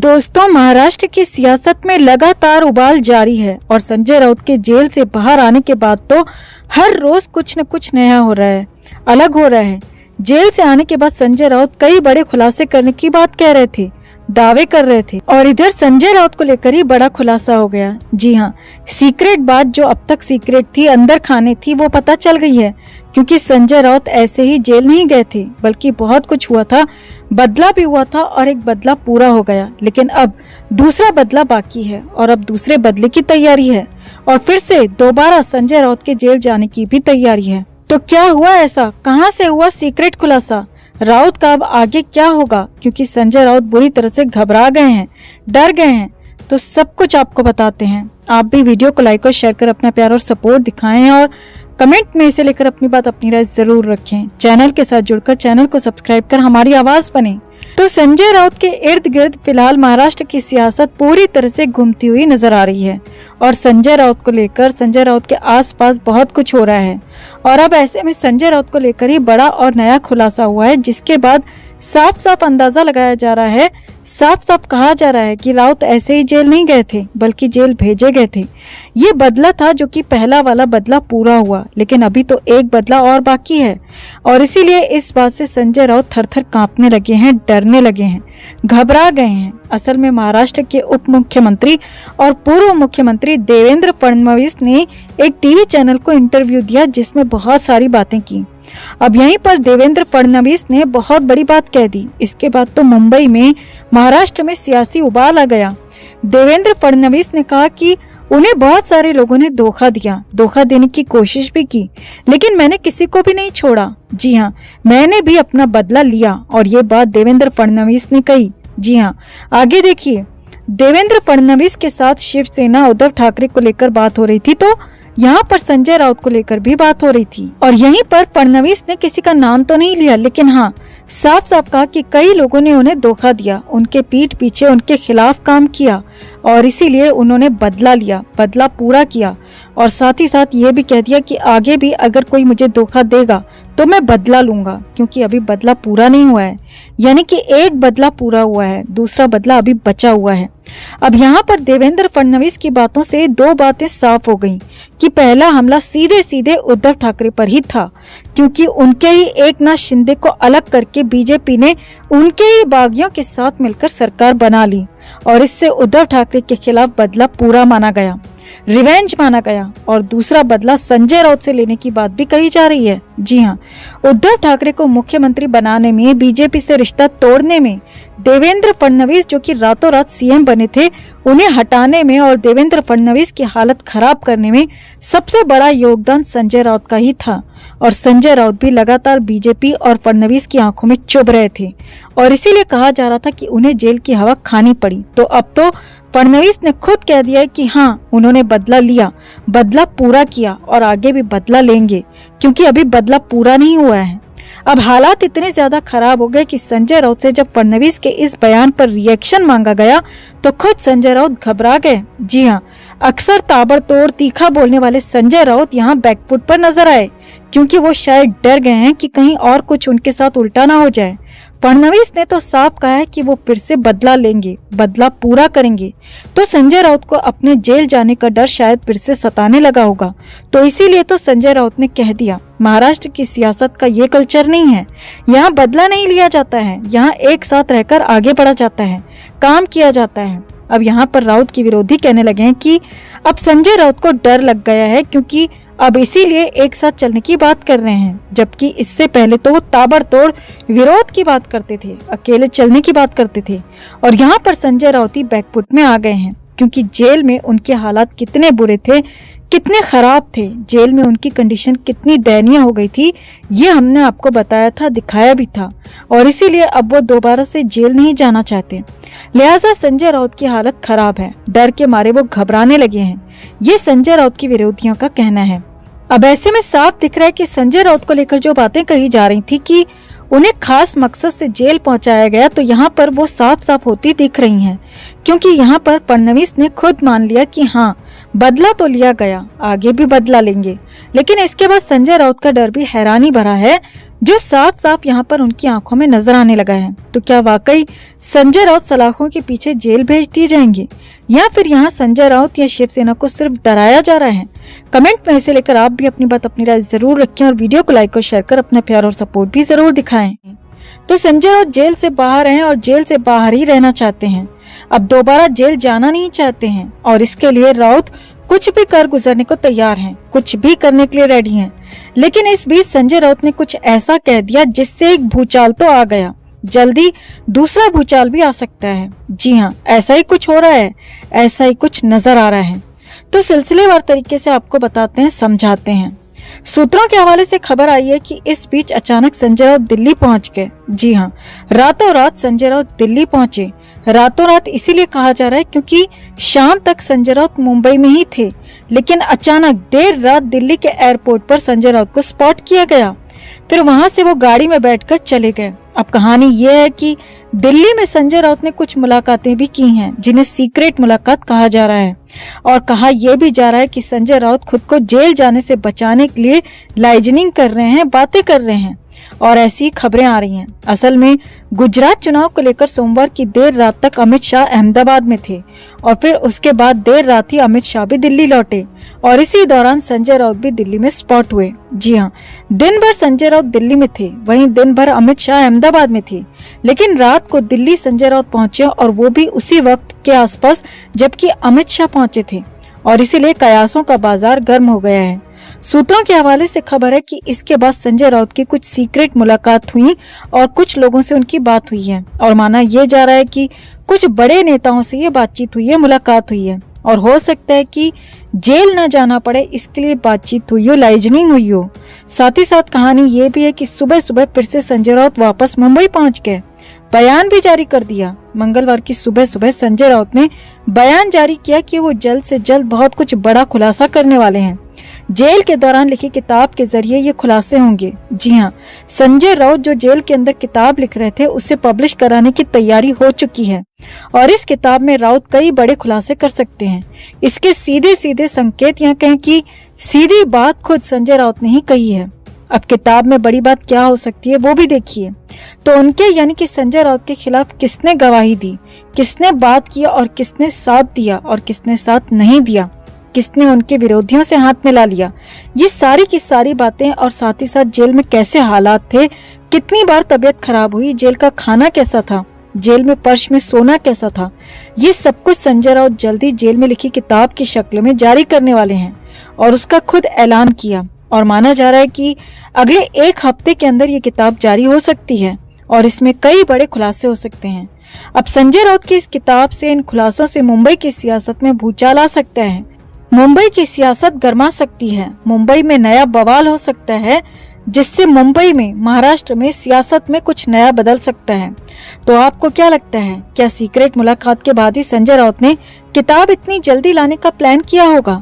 दोस्तों, महाराष्ट्र की सियासत में लगातार उबाल जारी है और संजय राउत के जेल से बाहर आने के बाद तो हर रोज कुछ न कुछ नया हो रहा है, अलग हो रहा है। जेल से आने के बाद संजय राउत कई बड़े खुलासे करने की बात कह रहे थे, दावे कर रहे थे और इधर संजय राउत को लेकर ही बड़ा खुलासा हो गया। जी हाँ, सीक्रेट बात जो अब तक सीक्रेट थी, अंदर खाने थी, वो पता चल गई है। क्योंकि संजय राउत ऐसे ही जेल नहीं गए थे, बल्कि बहुत कुछ हुआ था, बदला भी हुआ था और एक बदला पूरा हो गया। लेकिन अब दूसरा बदला बाकी है और अब दूसरे बदले की तैयारी है और फिर से दोबारा संजय राउत के जेल जाने की भी तैयारी है। तो क्या हुआ ऐसा, कहां से हुआ सीक्रेट खुलासा, राउत का अब आगे क्या होगा? क्योंकि संजय राउत बुरी तरह से घबरा गए हैं, डर गए हैं, तो सब कुछ आपको बताते हैं। आप भी वीडियो को लाइक और शेयर कर अपना प्यार और सपोर्ट दिखाएं और कमेंट में इसे लेकर अपनी बात, अपनी राय जरूर रखें। चैनल के साथ जुड़कर चैनल को सब्सक्राइब कर हमारी आवाज बने। तो संजय राउत के इर्द गिर्द फिलहाल महाराष्ट्र की सियासत पूरी तरह से घूमती हुई नजर आ रही है और संजय राउत को लेकर, संजय राउत के आसपास बहुत कुछ हो रहा है। और अब ऐसे में संजय राउत को लेकर ही बड़ा और नया खुलासा हुआ है, जिसके बाद साफ साफ अंदाजा लगाया जा रहा है, साफ साफ कहा जा रहा है कि राउत ऐसे ही जेल नहीं गए थे, बल्कि जेल भेजे गए थे। ये बदला था जो कि पहला वाला बदला पूरा हुआ, लेकिन अभी तो एक बदला और बाकी है और इसीलिए इस बात से संजय राउत थर-थर कांपने लगे हैं, डरने लगे हैं, घबरा गए हैं। असल में महाराष्ट्र के उप मुख्यमंत्री और पूर्व मुख्यमंत्री देवेंद्र फडणवीस ने एक टीवी चैनल को इंटरव्यू दिया, जिसमें बहुत सारी बातें की। अब यहीं पर देवेंद्र फडणवीस ने बहुत बड़ी बात कह दी। इसके बाद तो मुंबई में, महाराष्ट्र में सियासी उबाल आ गया। देवेंद्र फडणवीस ने कहा कि उन्हें बहुत सारे लोगों ने धोखा दिया, धोखा देने की कोशिश भी की, लेकिन मैंने किसी को भी नहीं छोड़ा। जी हाँ, मैंने भी अपना बदला लिया और ये बात देवेंद्र फडणवीस ने कही। जी हाँ, आगे देखिए। देवेंद्र फडणवीस के साथ शिवसेना उद्धव ठाकरे को लेकर बात हो रही थी, तो यहाँ पर संजय राउत को लेकर भी बात हो रही थी और यहीं पर फडणवीस ने किसी का नाम तो नहीं लिया, लेकिन हाँ, साफ साफ कहा कि कई लोगों ने उन्हें धोखा दिया, उनके पीठ पीछे उनके खिलाफ काम किया और इसीलिए उन्होंने बदला लिया, बदला पूरा किया। और साथ ही साथ ये भी कह दिया कि आगे भी अगर कोई मुझे धोखा देगा तो मैं बदला लूंगा, क्योंकि अभी बदला पूरा नहीं हुआ है। यानी कि एक बदला पूरा हुआ है, दूसरा बदला अभी बचा हुआ है। अब यहाँ पर देवेंद्र फडणवीस की बातों से दो बातें साफ हो गईं कि पहला हमला सीधे सीधे उद्धव ठाकरे पर ही था, क्योंकि उनके ही एकनाथ शिंदे को अलग करके बीजेपी ने उनके ही बागियों के साथ मिलकर सरकार बना ली और इससे उद्धव ठाकरे के खिलाफ बदला पूरा माना गया, रिवेंज माना गया। और दूसरा बदला संजय राउत से लेने की बात भी कही जा रही है। जी हाँ, उद्धव ठाकरे को मुख्यमंत्री बनाने में, बीजेपी से रिश्ता तोड़ने में, देवेंद्र फडणवीस जो कि रातों रात सीएम बने थे, उन्हें हटाने में और देवेंद्र फडणवीस की हालत खराब करने में सबसे बड़ा योगदान संजय राउत का ही था। और संजय राउत भी लगातार बीजेपी और फडणवीस की आंखों में चुभ रहे थे और इसीलिए कहा जा रहा था कि उन्हें जेल की हवा खानी पड़ी। तो अब तो फडणवीस ने खुद कह दिया है कि हाँ, उन्होंने बदला लिया, बदला पूरा किया और आगे भी बदला लेंगे, क्योंकि अभी बदला पूरा नहीं हुआ है। अब हालात इतने ज्यादा खराब हो गए कि संजय राउत से जब फडणवीस के इस बयान पर रिएक्शन मांगा गया तो खुद संजय राउत घबरा गए। जी हाँ, अक्सर ताबड़तोड़ तीखा बोलने वाले संजय राउत यहाँ बैकफुट पर नजर आए, क्योंकि वो शायद डर गए हैं कि कहीं और कुछ उनके साथ उल्टा ना हो जाए। फडणवीस ने तो साफ कहा है कि वो फिर से बदला लेंगे, बदला पूरा करेंगे। तो संजय राउत को अपने जेल जाने का डर शायद फिर से सताने लगा होगा, तो इसीलिए तो संजय राउत ने कह दिया, महाराष्ट्र की सियासत का ये कल्चर नहीं है, यहाँ बदला नहीं लिया जाता है, यहाँ एक साथ रहकर आगे बढ़ा जाता है, काम किया जाता है। अब यहाँ पर राउत के विरोधी कहने लगे हैं कि अब संजय राउत को डर लग गया है, क्योंकि अब इसीलिए एक साथ चलने की बात कर रहे हैं, जबकि इससे पहले तो वो ताबड़तोड़ विरोध की बात करते थे, अकेले चलने की बात करते थे। और यहाँ पर संजय राउत ही बैकफुट में आ गए हैं, क्योंकि जेल में उनके हालात कितने बुरे थे, कितने खराब थे, जेल में उनकी कंडीशन कितनी दयनीय हो गई थी, ये हमने आपको बताया था, दिखाया भी था। और इसीलिए अब वो दोबारा से जेल नहीं जाना चाहते, लिहाजा संजय राउत की हालत खराब है, डर के मारे वो घबराने लगे हैं। ये संजय राउत के विरोधियों का कहना है। अब ऐसे में साफ दिख रहा है कि संजय राउत को लेकर जो बातें कही जा रही थी कि उन्हें खास मकसद से जेल पहुंचाया गया, तो यहाँ पर वो साफ साफ होती दिख रही हैं, क्योंकि यहाँ पर फडणवीस ने खुद मान लिया कि हाँ, बदला तो लिया गया, आगे भी बदला लेंगे। लेकिन इसके बाद संजय राउत का डर भी हैरानी भरा है। जो साफ साफ यहाँ पर उनकी आंखों में नजर आने लगा है। तो क्या वाकई संजय राउत सलाखों के पीछे जेल भेज दिए जाएंगे, या फिर यहाँ संजय राउत या शिवसेना को सिर्फ डराया जा रहा है? कमेंट में इसे लेकर आप भी अपनी बात, अपनी राय जरूर रखें और वीडियो को लाइक और शेयर कर अपना प्यार और सपोर्ट भी जरूर दिखाएं। तो संजय राउत जेल से बाहर हैं और जेल से बाहर ही रहना चाहते हैं। अब दोबारा जेल जाना नहीं चाहते हैं और इसके लिए राउत कुछ भी कर गुजरने को तैयार हैं, कुछ भी करने के लिए रेडी हैं। लेकिन इस बीच संजय राउत ने कुछ ऐसा कह दिया जिससे एक भूचाल तो आ गया, जल्दी दूसरा भूचाल भी आ सकता है। जी हाँ, ऐसा ही कुछ हो रहा है, ऐसा ही कुछ नजर आ रहा है। तो सिलसिलेवार तरीके से आपको बताते हैं, समझाते हैं। सूत्रों के हवाले से खबर आई है कि इस बीच अचानक संजय राउत दिल्ली पहुंच गए। जी हाँ, रातों रात संजय राउत दिल्ली पहुंचे। रातों रात इसीलिए कहा जा रहा है क्योंकि शाम तक संजय राउत मुंबई में ही थे, लेकिन अचानक देर रात दिल्ली के एयरपोर्ट पर संजय राउत को स्पॉट किया गया। फिर वहां से वो गाड़ी में बैठकर चले गए। अब कहानी ये है कि दिल्ली में संजय राउत ने कुछ मुलाकातें भी की हैं, जिन्हें सीक्रेट मुलाकात कहा जा रहा है। और कहा यह भी जा रहा है कि संजय राउत खुद को जेल जाने से बचाने के लिए लाइजनिंग कर रहे हैं, बातें कर रहे हैं, और ऐसी खबरें आ रही हैं। असल में गुजरात चुनाव को लेकर सोमवार की देर रात तक अमित शाह अहमदाबाद में थे और फिर उसके बाद देर रात ही अमित शाह भी दिल्ली लौटे और इसी दौरान संजय राउत भी दिल्ली में स्पॉट हुए। जी हाँ, दिन भर संजय राउत दिल्ली में थे, वहीं दिन भर अमित शाह अहमदाबाद में थे। लेकिन रात को दिल्ली संजय राउत पहुंचे और वो भी उसी वक्त के आसपास जबकि अमित शाह पहुंचे थे, और इसीलिए कयासों का बाजार गर्म हो गया है। सूत्रों के हवाले से खबर है कि इसके बाद संजय राउत की कुछ सीक्रेट मुलाकात हुई और कुछ लोगों से उनकी बात हुई है, और माना यह जा रहा है कि कुछ बड़े नेताओं से ये बातचीत हुई है, मुलाकात हुई है, और हो सकता है कि जेल न जाना पड़े इसके लिए बातचीत हुई हो, लाइजनिंग हुई हो। साथ ही साथ कहानी ये भी है कि सुबह सुबह फिर से संजय राउत वापस मुंबई पहुंच गए, बयान भी जारी कर दिया। मंगलवार की सुबह सुबह संजय राउत ने बयान जारी किया कि वो जल्द से जल्द बहुत कुछ बड़ा खुलासा करने वाले हैं। जेल के दौरान लिखी किताब के जरिए ये खुलासे होंगे। जी हाँ, संजय राउत जो जेल के अंदर किताब लिख रहे थे उसे पब्लिश कराने की तैयारी हो चुकी है और इस किताब में राउत कई बड़े खुलासे कर सकते हैं। इसके सीधे सीधे संकेत या कहें कि सीधी बात खुद संजय राउत ने ही कही है। अब किताब में बड़ी बात क्या हो सकती है वो भी देखिए। तो उनके यानी कि संजय राउत के खिलाफ किसने गवाही दी, किसने बात किया और किसने साथ दिया और किसने साथ नहीं दिया, किसने उनके विरोधियों से हाथ मिला लिया, ये सारी की सारी बातें, और साथ ही साथ जेल में कैसे हालात थे, कितनी बार तबीयत खराब हुई, जेल का खाना कैसा था, जेल में फर्श में सोना कैसा था, ये सब कुछ संजय राउत जल्दी जेल में लिखी किताब की शक्ल में जारी करने वाले हैं और उसका खुद ऐलान किया। और माना जा रहा है कि अगले एक हफ्ते के अंदर ये किताब जारी हो सकती है और इसमें कई बड़े खुलासे हो सकते हैं। अब संजय राउत की इस किताब से, इन खुलासों से मुंबई की सियासत में भूचाल आ सकता है, मुंबई की सियासत गर्मा सकती है, मुंबई में नया बवाल हो सकता है, जिससे मुंबई में, महाराष्ट्र में सियासत में कुछ नया बदल सकता है। तो आपको क्या लगता है, क्या सीक्रेट मुलाकात के बाद ही संजय राउत ने किताब इतनी जल्दी लाने का प्लान किया होगा?